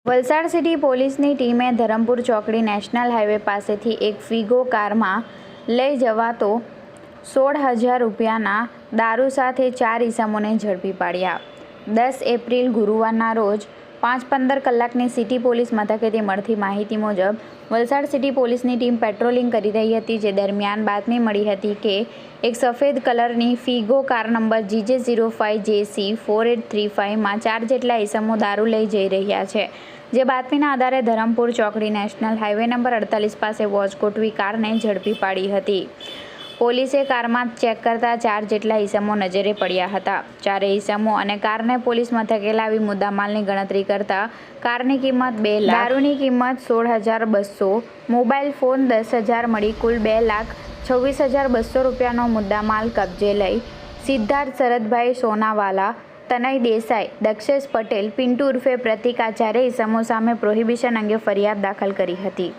Valsad city પોલીસની ટીમે ધરમપુર ચોકડી નેશનલ હાઈવે પાસેથી એક ફિગો કારમાં લઈ જવાતો 16,000 રૂપિયાના દારૂ સાથે 4 ઈસમોને ઝડપી પાડ્યા। 10 એપ્રિલ ગુરુવારના રોજ 5:15 કલાકની સિટી પોલીસ મથકેથી મળતી માહિતી મુજબ વલસાડ સિટી પોલીસની ટીમ પેટ્રોલિંગ કરી રહી હતી, જે દરમિયાન બાતમી મળી હતી કે એક સફેદ કલરની ફિગો કાર નંબર GJ05JC4835માં 4 જેટલા ઈસમો દારૂ લઈ જઈ રહ્યા છે। જે બાતમીના આધારે ધરમપુર ચોકડી નેશનલ હાઈવે નંબર 48 પાસે વોચ ગોઠવી કારને ઝડપી પાડી હતી। પોલીસે કારમાં ચેક કરતા 4 જેટલા ઈસમો નજરે પડ્યા હતા। 4 ઈસમો અને કારને પોલીસ મથકે લાવી મુદ્દામાલની ગણતરી કરતા કારની કિંમત 2 લાખ, દારૂની કિંમત 16,200, મોબાઈલ ફોન 10,000 મળી કુલ 2,26,200 રૂપિયાનો મુદ્દામાલ કબજે લઈ સિદ્ધાર્થ શરદભાઈ સોનાવાલા, તનય દેસાઈ, દક્ષેશ પટેલ, પિન્ટુ ઉર્ફે પ્રતિક આ 4 ઈસમો સામે પ્રોહિબિશન અંગે ફરિયાદ દાખલ કરી હતી।